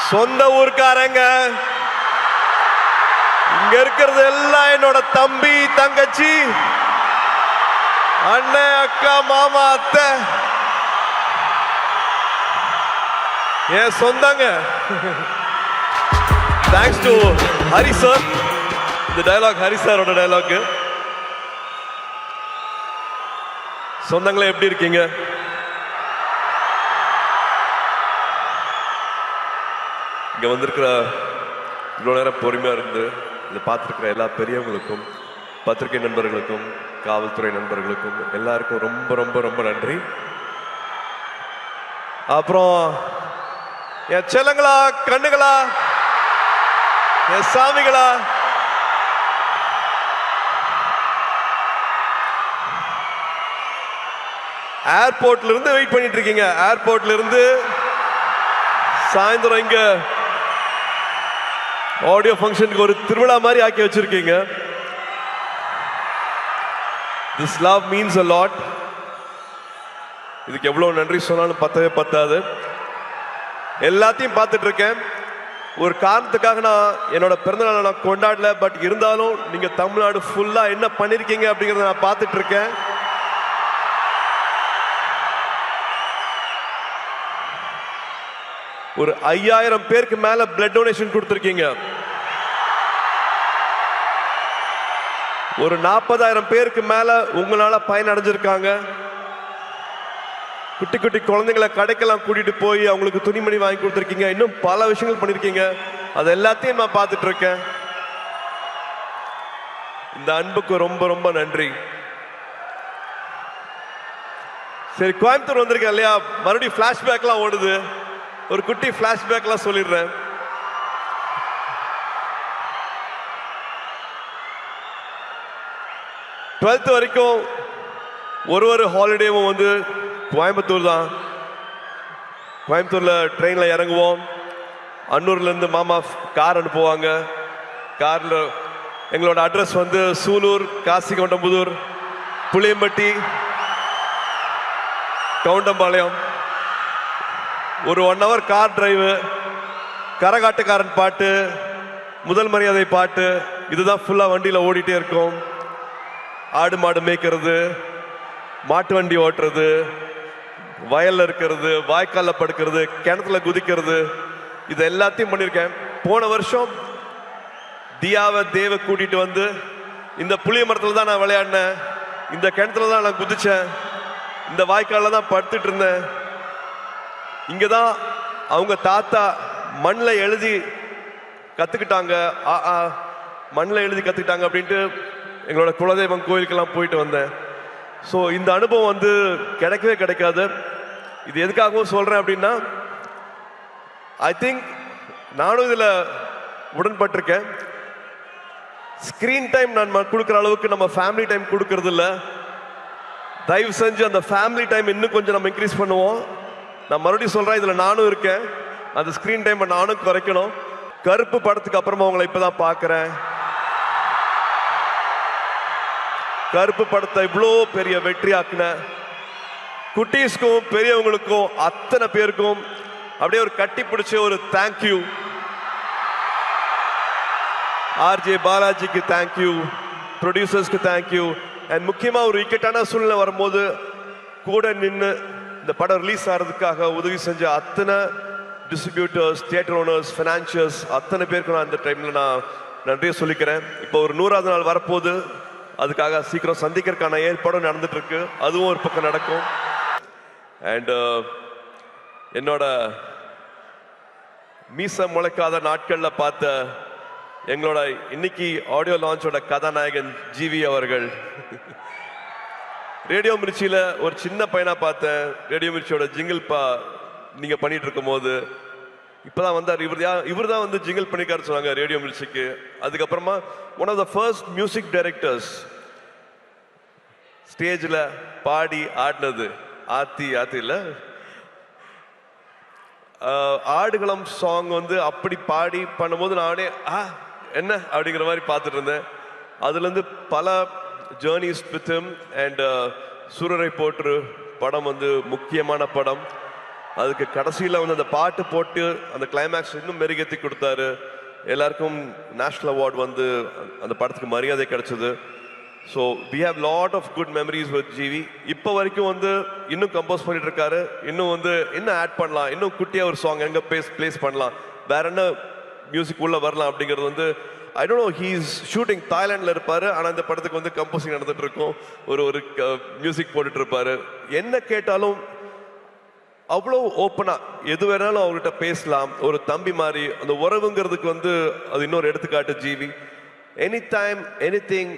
சொந்த ஊர்க்காரங்க, இங்க இருக்கிறது எல்லாம் என்னோட தம்பி தங்கச்சி அண்ணன் அக்கா மாமா அத்தை என் சொந்தங்க. Thanks to Hari sir. இந்த டயலாக் ஹரி சாரோட டயலாக். சொந்தங்களே எப்படி இருக்கீங்க? இங்க வந்திருக்கிற இவ்வளோ நேரம் பொறுமையா இருந்து இதை பார்த்துருக்கிற எல்லா பெரியவங்களுக்கும், பத்திரிகை நண்பர்களுக்கும், காவல்துறை நண்பர்களுக்கும் எல்லாருக்கும் ரொம்ப ரொம்ப ரொம்ப நன்றி. அப்புறம் என் செல்லங்களா, கண்ணுகளா, என் சாமிகளா, ஏர்போர்ட்ல இருந்து வெயிட் பண்ணிட்டு இருக்கீங்க. ஏர்போர்ட்ல இருந்து சாயந்தரம் இங்க ஆடியோ ஃபங்க்ஷனுக்கு ஒரு திருவிழா மாதிரி ஆக்கி வச்சிருக்கீங்க. This love means a lot. இதுக்கு எவ்வளவு நன்றி சொன்னாலும் பத்தவே பத்தாது. எல்லாத்தையும் பார்த்துட்டு இருக்கேன். ஒரு காரணத்துக்காக நான் என்னோட பிறந்தநாளை நான் கொண்டாடல, பட் இருந்தாலும் நீங்க தமிழ்நாடு ஃபுல்லா என்ன பண்ணிருக்கீங்க அப்படிங்கறத நான் பார்த்துட்டு இருக்கேன். ஒரு 5000 பேருக்கு மேல பிளட் டொனேஷன் கொடுத்திருக்கீங்க. ஒரு 40,000 பேருக்கு மேல உங்களால பயன் அடைஞ்சிருக்காங்க. குட்டி குட்டி குழந்தைங்களை கடைக்கெல்லாம் கூட்டிட்டு போய் அவங்களுக்கு துணிமணி வாங்கி கொடுத்துருக்கீங்க. இன்னும் பல விஷயங்கள் பண்ணிருக்கீங்க. அது எல்லாத்தையும் நான் பார்த்துட்டு இருக்கேன். இந்த அன்புக்கு ரொம்ப ரொம்ப நன்றி. சரி, கோயம்புத்தூர் வந்திருக்கேன் இல்லையா, மறுபடியும் பிளாஷ்பேக்லாம் ஓடுது. ஒரு குட்டி பிளாஷ்பேக்லாம் சொல்லிடுறேன். டுவெல்த் வரைக்கும் ஒரு ஹாலிடேவும் வந்து கோயம்புத்தூர் தான். கோயம்புத்தூர்ல ட்ரெயின்ல இறங்குவோம். அன்னூர்ல இருந்து மாமா கார் அனுப்புவாங்க. கார்ல எங்களோட அட்ரஸ் வந்து சூலூர், காசிகவுண்டம்புதூர், புளியம்பட்டி, கவுண்டம்பாளையம். ஒரு 1 hour கார் டிரைவு, கரகாட்டுக்காரன் பாட்டு, முதல் மரியாதை பாட்டு, இதுதான் ஃபுல்லா வண்டியில ஓடிட்டே இருக்கும். ஆடு மாடு மேய்க்கிறது, மாட்டு வண்டி ஓட்டுறது, வயல்ல இருக்கிறது, வாய்க்கால்ல படுக்கிறது, கிணத்துல குதிக்கிறது, இது எல்லாத்தையும் பண்ணியிருக்கேன். போன வருஷம் தியாவை தேவை கூட்டிட்டு வந்து இந்த புளிய மரத்துல தான் நான் விளையாடினேன், இந்த கிணத்துல தான் நான் குதிச்சேன், இந்த வாய்க்கால்ல தான் படுத்துட்டு இருந்தேன். இங்கதான் அவங்க தாத்தா மண்ணில் எழுதி கத்துக்கிட்டாங்க, மண்ணில் எழுதி கத்துக்கிட்டாங்க அப்படின்ட்டு எங்களோட குலதெய்வம் கோயிலுக்கெல்லாம் போயிட்டு வந்தேன். ஸோ இந்த அனுபவம் வந்து கிடைக்கவே கிடைக்காது. இது எதுக்காகவும் சொல்றேன் அப்படின்னா, ஐ திங்க் நானும் இதுல உடன்பட்டிருக்கேன். ஸ்கிரீன் டைம் நான் கொடுக்குற அளவுக்கு நம்ம ஃபேமிலி டைம் கொடுக்கறது இல்லை. தயவு செஞ்சு அந்த ஃபேமிலி டைம் இன்னும் கொஞ்சம் நம்ம இன்க்ரீஸ் பண்ணுவோம். நான் மறுபடியும் சொல்றேன், இதுல நானும் இருக்கேன். அந்த ஸ்கிரீன் டைம் நானும் குறைக்கணும். கருப்பு படத்துக்கு அப்புறமா உங்களை இப்பதான் பாக்குறேன். கருப்பு படத்தை இவ்வளோ பெரிய வெற்றி ஆக்குன குட்டீஸ்க்கும் பெரியவங்களுக்கும் அத்தனை பேருக்கும் அப்படியே ஒரு கட்டி பிடிச்ச ஒரு தேங்க்யூ. ஆர்ஜே பாலாஜிக்கு தேங்க்யூ, ப்ரொடியூசர்ஸ்க்கு தேங்க்யூ. அண்ட் முக்கியமா ஒரு இக்கட்டான சூழ்நிலை வரும்போது கூட நின்று இந்த படம் ரிலீஸ் ஆகிறதுக்காக உதவி செஞ்ச அத்தனை டிஸ்ட்ரிபியூட்டர்ஸ், தியேட்டர் ஓனர்ஸ், ஃபைனான்சியர்ஸ், அத்தனை பேருக்கு நான் இந்த டைம்ல நான் நன்றியை சொல்லிக்கிறேன். இப்போ ஒரு 100வது நாள் வரப்போகுது. அதுக்காக சீக்கிரம் சந்திக்கிறதுக்கான ஏற்பாடும் நடந்துட்டு இருக்கு. அதுவும் ஒரு பக்கம் நடக்கும். அண்ட் என்னோட மீச முளைக்காத நாட்கள்ல பார்த்த எங்களோட இன்னைக்கு ஆடியோ லான்ச்சோட கதாநாயகன் ஜிவி அவர்கள், ரேடியோ மிர்ச்சியில ஒரு சின்ன பையனா பார்த்தேன். ரேடியோ மிர்ச்சியோட ஜிங்கிள் நீங்க பண்ணிட்டு இருக்கும் போது இப்பதான் வந்தார். இவர் தான் வந்து ஜிங்கிள் பண்ணிக்காரு சொன்னாங்க ரேடியோ மிர்ச்சிக்கு. அதுக்கப்புறமா one of the first music directors ஸ்டேஜ்ல பாடி ஆடினது ஆத்தி இல்ல ஆடுகளம் சாங் வந்து அப்படி பாடி பண்ணும்போது நானே என்ன அப்படிங்கிற மாதிரி பார்த்துட்டு இருந்தேன். அதுல இருந்து பல ஜேர்னிஸ் வித் ஹிம். அண்ட் சூரரை போற்று படம் வந்து முக்கியமான படம். அதுக்கு கடைசியில் வந்து அந்த பாட்டு போட்டு அந்த கிளைமேக்ஸ் இன்னும் மெருகேற்றி கொடுத்தாரு. எல்லாருக்கும் நேஷ்னல் அவார்டு வந்து அந்த படத்துக்கு மரியாதை கிடைச்சது. So we have lot of good memories with GV. இப்போ வரைக்கும் வந்து இன்னும் கம்போஸ் பண்ணிட்டு இருக்காரு. இன்னும் வந்து இன்னும் ஆட் பண்ணலாம், இன்னும் குட்டியாக ஒரு சாங் எங்கே பிளேஸ் பண்ணலாம், வேற என்ன மியூசிக் உள்ள வரலாம் அப்படிங்கிறது வந்து I don't know. He's shooting தாய்லாண்டில் இருப்பார். ஆனால் இந்த படத்துக்கு வந்து கம்போசிங் நடந்துட்டு இருக்கும். ஒரு மியூசிக் போட்டுட்டு இருப்பாரு. என்ன கேட்டாலும் அவ்வளோ ஓப்பனா எது வேணாலும் அவர்கிட்ட பேசலாம். ஒரு தம்பி மாதிரி அந்த உறவுங்கிறதுக்கு வந்து அது இன்னொரு எடுத்துக்காட்டு GV. Any time any thing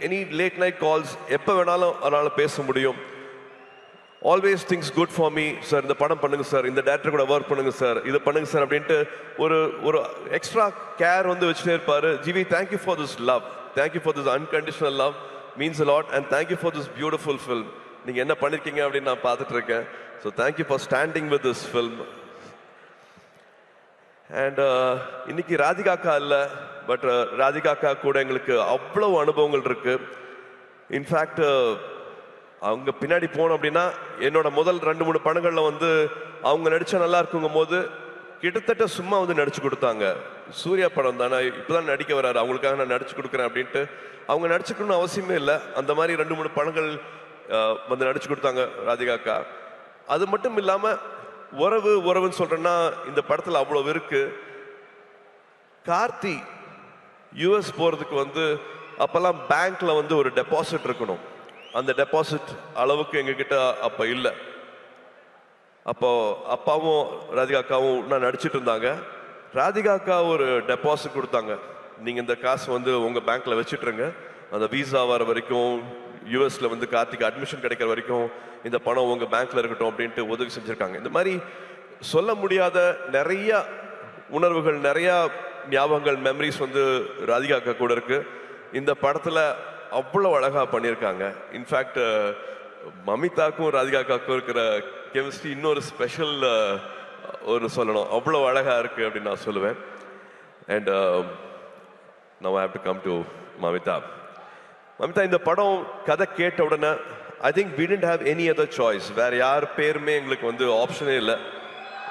any late night calls எப்போ வேணாலும் அதனால் பேச முடியும். Always things good for me sir, இந்த படம் பண்ணுங்க சார், இந்த டேரக்டர் கூட ஒர்க் பண்ணுங்க சார், இதை பண்ணுங்க சார் அப்படின்ட்டு ஒரு எக்ஸ்ட்ரா கேர் வந்து வச்சுட்டே இருப்பாரு. GV, thank you for this love, thank you for this unconditional love, means a lot, and thank you for this beautiful film. நீங்கள் என்ன பண்ணியிருக்கீங்க அப்படின்னு நான் பார்த்துட்டு இருக்கேன். So thank you for standing with this film. அண்ட் இன்னைக்கு ராதிகா அக்கா இல்லை, பட் ராதிகா அக்கா கூட எங்களுக்கு அவ்வளவு அனுபவங்கள் இருக்கு. இன்ஃபேக்ட் அவங்க பின்னாடி போனோம் அப்படின்னா என்னோட முதல் 2-3 படங்கள்ல வந்து அவங்க நடிச்சா நல்லா இருக்குங்கும் போது கிட்டத்தட்ட சும்மா வந்து நடிச்சு கொடுத்தாங்க. சூர்யா படம் தானே, இப்பதான் நடிக்க வராரு, அவங்களுக்காக நான் நடிச்சு கொடுக்குறேன் அப்படின்ட்டு அவங்க நடிச்சுக்கணும்னு அவசியமே இல்லை. அந்த மாதிரி 2-3 படங்கள் வந்து நடிச்சு கொடுத்தாங்க ராதிகா அக்கா. அது மட்டும் இல்லாம உறவுன்னு சொல்றேன்னா இந்த படத்துல அவ்வளவு இருக்கு. கார்த்தி யூஎஸ் போறதுக்கு வந்து அப்பெல்லாம் பேங்க்ல வந்து ஒரு டெபாசிட் இருக்கணும். அந்த டெபாசிட் அளவுக்கு எங்ககிட்ட அப்ப இல்லை. அப்போ அப்பாவும் ராதிகா அக்காவும் நான் நடிச்சிட்டு இருந்தாங்க. ராதிகா அக்கா ஒரு டெபாசிட் கொடுத்தாங்க. நீங்க இந்த காசு வந்து உங்க பேங்க்ல வச்சுட்டுருங்க, அந்த விசா வர வரைக்கும் யூஎஸ்ல வந்து கார்த்திக் அட்மிஷன் கிடைக்கிற வரைக்கும் இந்த பணம் உங்க பேங்க்ல இருக்கட்டும் அப்படின்ட்டு உதவி செஞ்சிருக்காங்க. இந்த மாதிரி சொல்ல முடியாத நிறைய உணர்வுகள், நிறைய ஞாபகங்கள், மெமரிஸ் வந்து ராதிகா அக்கா கூட இருக்கு. இந்த படத்துல அவ்வளோ அழகா பண்ணியிருக்காங்க. இன்ஃபேக்ட் மமிதாக்கும் ராதிகா அக்காவுக்கும் இருக்கிற கெமிஸ்ட்ரி இன்னொரு ஸ்பெஷல் ஒரு சொல்லணும், அவ்வளோ அழகா இருக்கு அப்படின்னு நான் சொல்லுவேன். And now I have to come to Mamitha. Mamitha, இந்த படம் கதை கேட்ட உடனே I think we didn't have any other choice. வேற யார் பேருமே எங்களுக்கு வந்து ஆப்ஷனே இல்லை.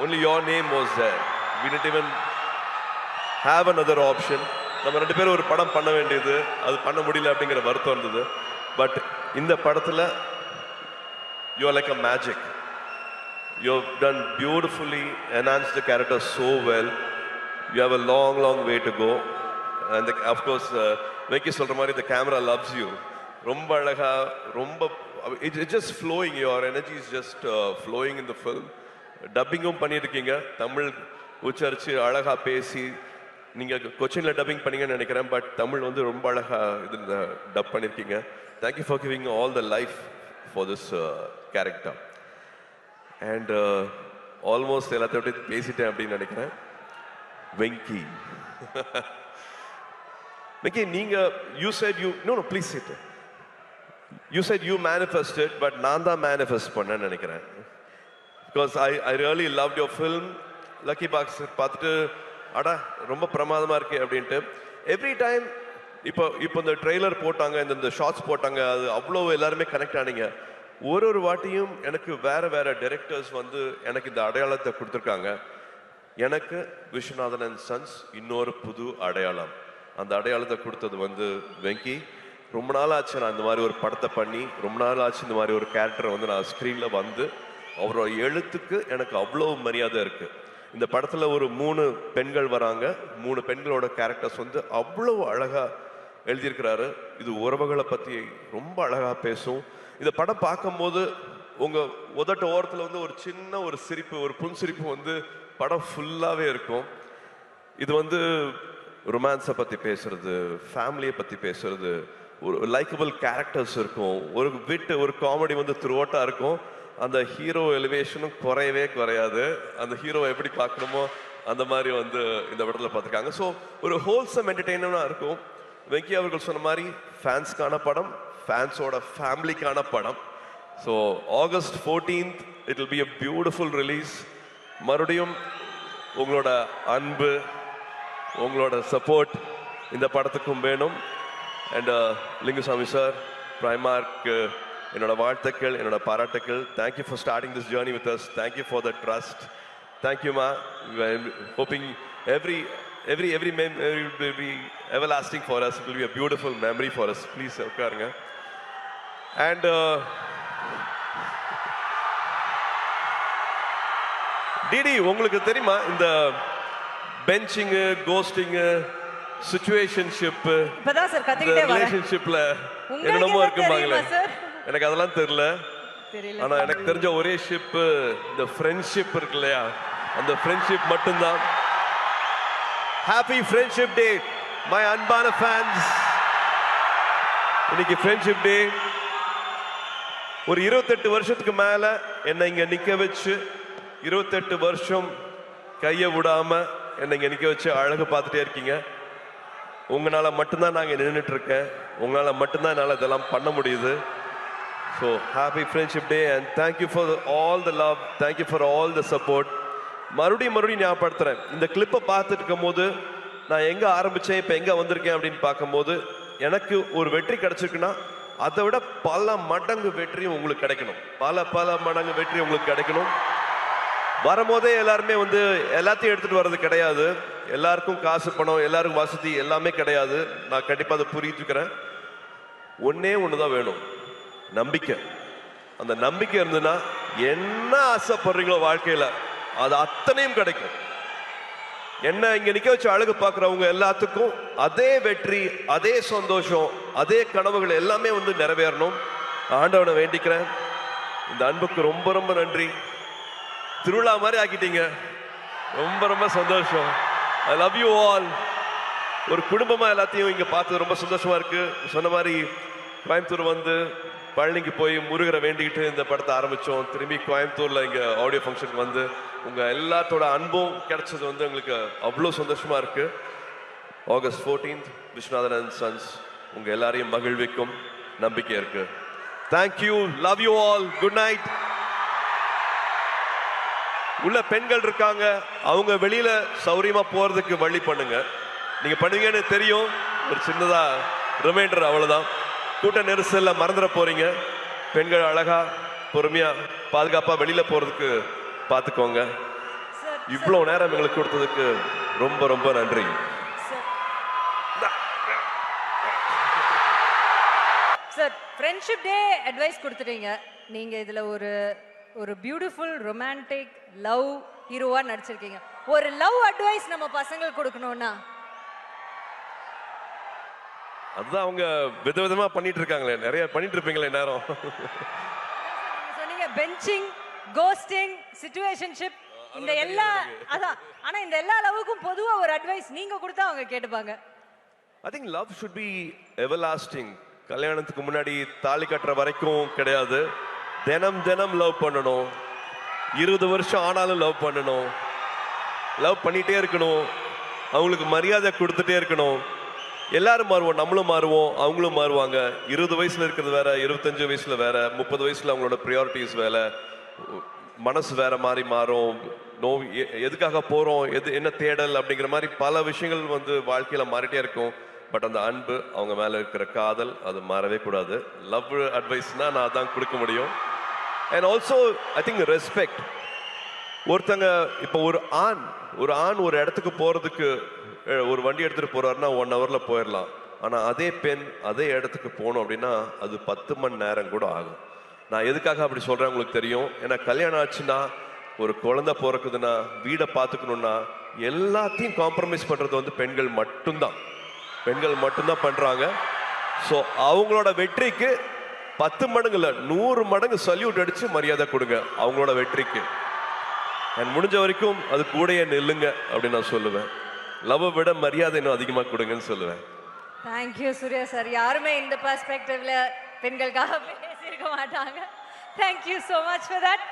only your name was there. we didn't even have another option. நம்ம 2 பேரும் ஒரு படம் பண்ண வேண்டியது, அது பண்ண முடியல அப்படிங்கிற வருத்தம் இருந்தது. பட் இந்த படத்துல you are like a magic. You have done beautifully, enhanced the character so well. You have a long way to go. And of course Venki சொல்ற மாதிரி the camera loves you. ரொம்ப அழகா, ரொம்ப it's just flowing. Your energy is just flowing in the film. டப்பிங்கும் பண்ணியிருக்கீங்க, தமிழ் உச்சரிச்சு அழகா பேசி. நீங்க கொச்சின்ல dubbing பண்ணீங்கன்னு நினைக்கிறேன், பட் தமிழ் வந்து ரொம்ப அழகா இது டப் பண்ணியிருக்கீங்க. Thank you for giving all the life for this character. And almost எல்லாத்தையும் அப்படி பேசிட்டேன் அப்படின்னு நினைக்கிறேன். வெங்கி, வெங்கி, நீங்க you said you know please sit. You said you manifested, but நான் தான் மேனிஃபெஸ்ட் பண்ணேன்னு நினைக்கிறேன். Because I really loved your film. Lucky box பார்த்துட்டு அடா ரொம்ப பிரமாதமா இருக்கு அப்படின்ட்டு எவ்ரி டைம் இப்போ இந்த ட்ரெய்லர் போட்டாங்க, இந்த ஷார்ட்ஸ் போட்டாங்க, அது அவ்வளோ எல்லாருமே கனெக்ட் ஆனீங்க. ஒரு வாட்டியும் எனக்கு வேற டைரக்டர்ஸ் வந்து எனக்கு இந்த அடையாளத்தை கொடுத்துருக்காங்க. எனக்கு விஸ்வநாதன் அண்ட் சன்ஸ் இன்னொரு புது அடையாளம். அந்த அடையாளத்தை கொடுத்தது வந்து வெங்கி. ரொம்ப நாள் ஆச்சு நான் இந்த மாதிரி ஒரு படத்தை பண்ணி, ரொம்ப நாள் ஆச்சு இந்த மாதிரி ஒரு கேரக்டரை வந்து நான் ஸ்க்ரீன்ல வந்து. அவரோட எழுத்துக்கு எனக்கு அவ்வளோ மரியாதை இருக்கு. இந்த படத்துல ஒரு 3 பெண்கள் வராங்க. 3 பெண்களோட கேரக்டர்ஸ் வந்து அவ்வளோ அழகா எழுதியிருக்கிறாரு. இது உறவுகளை பத்தி ரொம்ப அழகா பேசும். இந்த படம் பார்க்கும்போது உங்க உதட்ட ஓரத்துல வந்து ஒரு சின்ன ஒரு சிரிப்பு, ஒரு புன்சிரிப்பு வந்து படம் ஃபுல்லாவே இருக்கும். இது வந்து ரொமான்ஸை பத்தி பேசுறது, ஃபேமிலியை பத்தி பேசுறது, ஒரு லைக்கபிள் கேரக்டர்ஸ் இருக்கும், ஒரு விட், ஒரு காமெடி வந்து த்ரூ அவுட்டா இருக்கும். அந்த ஹீரோ எலிவேஷனும் குறையவே குறையாது. அந்த ஹீரோ எப்படி பார்க்கணுமோ அந்த மாதிரி வந்து இந்த படத்தில் பார்த்துருக்காங்க. ஸோ ஒரு ஹோல்சம் என்டர்டெயினாக இருக்கும். வெங்கி அவர்கள் சொன்ன மாதிரி ஃபேன்ஸ்க்கான படம், ஃபேன்ஸோட ஃபேமிலிக்கான படம். So August 14th it will be a beautiful release. மறுபடியும் உங்களோட அன்பு, உங்களோட சப்போர்ட் இந்த படத்துக்கும் வேணும். அண்ட் லிங்குசாமி சார், பிரைமார்க் என்னோட வாழ்த்துக்கள், என்னோட பாராட்டுக்கள். Thank you for starting this journey with us. Thank you for the trust. Thank you, ma. I'm hoping every memory will be everlasting for us. It will be a beautiful memory for us. Please உட்காருங்க. And DD, உங்களுக்கு தெரியுமா இந்த benching, ghosting, situationship, இப்பதான் sir கத்திக்கிட்டே வரேன். ரிலேஷன்ஷிப்ல என்னென்னமோ இருக்குமாங்களே, எனக்கு அதெல்லாம் தெரியல. ஆனா எனக்கு தெரிஞ்ச ஒரே ஷிப் இந்த ஃப்ரெண்ட்ஷிப் இருக்கு இல்லையா, அந்த ஃப்ரெண்ட்ஷிப் மட்டும்தான். ஹாப்பி ஃப்ரெண்ட்ஷிப் டே மை அன்பான ஃபேன்ஸ். இன்னைக்கு ஃப்ரெண்ட்ஷிப் டே. ஒரு 28 வருஷத்துக்கு மேல என்னை இங்க நிக்க வச்சு, 28 வருஷம் கையை விடாம என்னை இங்க நிக்க வச்சு அழகு பார்த்துட்டே இருக்கீங்க. உங்களால மட்டும்தான் நாங்க நின்றுட்டு இருக்கேன். உங்களால மட்டும்தான் என்னால இதெல்லாம் பண்ண முடியுது. So happy friendship day and thank you for all the love, thank you for all the support. மறுபடியும் ஞாபகப்படுத்துறேன், இந்த கிளிப்பை பார்த்துட்டு இருக்கும் போது நான் எங்க ஆரம்பிச்சேன், இப்போ எங்க வந்திருக்கேன் அப்படின்னு பார்க்கும்போது, எனக்கு ஒரு வெற்றி கிடைச்சிருக்குன்னா அதை விட பல மடங்கு வெற்றி உங்களுக்கு கிடைக்கணும். பல மடங்கு வெற்றி உங்களுக்கு கிடைக்கணும். வரும்போதே எல்லாருமே எல்லாத்தையும் எடுத்துட்டு வர்றது கிடையாது. எல்லாருக்கும் காசு, பணம், எல்லாருக்கும் வசதி எல்லாமே கிடையாது. நான் கண்டிப்பா அதை புரிஞ்சுக்கிறேன். ஒன்னே ஒண்ணுதான் வேணும், நம்பிக்கை. அந்த நம்பிக்கை இருந்ததுன்னா என்ன ஆசைப்படுறீங்களோ வாழ்க்கையில அது அத்தனையும் கிடைக்கும். என்ன இங்க நிக்க வச்சு அழகு பார்க்கிறவங்க எல்லாத்துக்கும் அதே வெற்றி, அதே சந்தோஷம், அதே கனவுகள் எல்லாமே நிறைவேறணும். ஆண்டவனை வேண்டிக்கிறேன். இந்த அன்புக்கு ரொம்ப ரொம்ப நன்றி. திருவிழா மாதிரி ஆக்கிட்டீங்க. ரொம்ப ரொம்ப சந்தோஷம். I love you all. ஒரு குடும்பமா எல்லாத்தையும் இங்க பார்த்து ரொம்ப சந்தோஷமா இருக்கு. சொன்ன மாதிரி கோயம்புத்தூர் பழனிக்கு போய் முருகரை வேண்டிக்கிட்டு இந்த படத்தை ஆரம்பிச்சோம். திரும்பி கோயம்புத்தூர்ல இங்க ஆடியோ ஃபங்க்ஷனுக்கு உங்க எல்லாத்தோட அன்பும் கிடைச்சது எங்களுக்கு அவ்வளோ சந்தோஷமா இருக்கு. August 14th Viswanathan and sons உங்க எல்லாரையும் மகிழ்விக்கும் நம்பிக்கை இருக்கு. Thank you, love you all, good night. உள்ள பெண்கள் இருக்காங்க, அவங்க வெளியில சௌரியமா போறதுக்கு வழி பண்ணுங்க. நீங்க பண்ணுவீங்கன்னு தெரியும். ஒரு சின்னதா ரிமைண்டர், அவ்வளவுதான். கூட்ட நெரிசல்ல மறந்துட போறீங்க. பெண்கள் அழகா பொறுமையா பாதுகாப்பா வெளியில போறதுக்கு பார்த்துக்கோங்க. இவ்வளவு நேரம் எங்களுக்கு கொடுத்ததுக்கு ரொம்ப ரொம்ப நன்றி. சார், ஃப்ரெண்ட்ஷிப் டே அட்வைஸ் கொடுத்துட்டீங்க. நீங்க இதுல ஒரு பியூட்டிஃபுல் ரொமான்டிக் லவ் ஹீரோவா நடிச்சிருக்கீங்க. ஒரு லவ் அட்வைஸ் நம்ம பசங்களுக்கு கொடுக்கணும்னா அதுதான் அவங்க விதவிதமா பண்ணிட்டு இருக்காங்களே, நிறைய பண்ணிட்டு இருப்பீங்களே நேரம். சொன்னீங்க பெஞ்சிங், கோஸ்டிங், சிச்சுவேஷன்ஷிப், இந்த எல்லா அதான். ஆனா இந்த எல்லா லவ்வுக்கும் பொதுவா ஒரு அட்வைஸ் நீங்க கொடுத்தா அவங்க கேட்டுப்பாங்க. I think love should be everlasting. கல்யாணத்துக்கு முன்னாடி தாலி கட்டுற வரைக்கும் கிடையாது. தினம் லவ் பண்ணணும். 20 வருஷம் ஆனாலும் லவ் பண்ணணும். லவ் பண்ணிட்டே இருக்கணும். அவங்களுக்கு மரியாதை கொடுத்துட்டே இருக்கணும். எல்லாரும் மாறுவோம், நம்மளும் மாறுவோம், அவங்களும் மாறுவாங்க. 20 வயசுல இருக்கிறது வேற, 25 வயசுல வேற, 30 வயசுல அவங்களோட ப்ரியாரிட்டிஸ் வேற, மனசு வேற மாதிரி மாறும். எதுக்காக போறோம், என்ன தேடல் அப்படிங்கிற மாதிரி பல விஷயங்கள் வாழ்க்கையில மாறிட்டே இருக்கும். பட் அந்த அன்பு, அவங்க மேல இருக்கிற காதல், அது மாறவே கூடாது. லவ் அட்வைஸ்னா நான் அதான் கொடுக்க முடியும். And also I think respect. ஒருத்தங்க இப்போ ஒரு ஆண் ஒரு இடத்துக்கு போறதுக்கு ஒரு வண்டி எடுத்துட்டு போறாருன்னா 1 hourல போயிடலாம். ஆனா அதே பெண் அதே இடத்துக்கு போகணும் அப்படின்னா அது 10 மணி நேரம் கூட ஆகும். நான் எதுக்காக அப்படி சொல்றேன் உங்களுக்கு தெரியும். ஏன்னா கல்யாணம் ஆச்சுன்னா, ஒரு குழந்தை பிறக்குதுன்னா, வீடை பார்த்துக்கணும்னா எல்லாத்தையும் காம்ப்ரமைஸ் பண்றது பெண்கள் மட்டும்தான். பெண்கள் மட்டும்தான் பண்றாங்க. ஸோ அவங்களோட வெற்றிக்கு 10 மடங்கு இல்ல, 100 மடங்கு சல்யூட் அடிச்சு மரியாதை கொடுங்க அவங்களோட வெற்றிக்கு. அண்ட் முடிஞ்ச வரைக்கும் அது கூடயே நில்லுங்க அப்படின்னு நான் சொல்லுவேன். லவ் விட மரியாதை இன்னும் அதிகமாக கொடுங்கன்னு சொல்லுவேன். Thank you Surya sir. யாருமே இந்த பெர்ஸ்பெக்டிவ்ல பெண்களுக்காக பேசியிருக்க மாட்டாங்க. Thank you so much for that.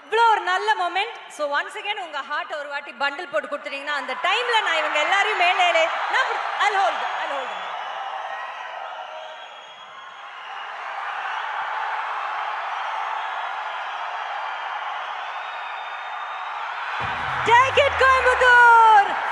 இவ்வளோ ஒரு நல்ல மொமெண்ட். ஸோ ஒன்ஸ் அகேன் உங்க ஹார்ட் ஒரு வாட்டி பண்டில் போட்டு கொடுத்துட்டீங்கன்னா அந்த டைம்ல நான் இவங்க எல்லாரையும் மேலே I'll hold. Take it,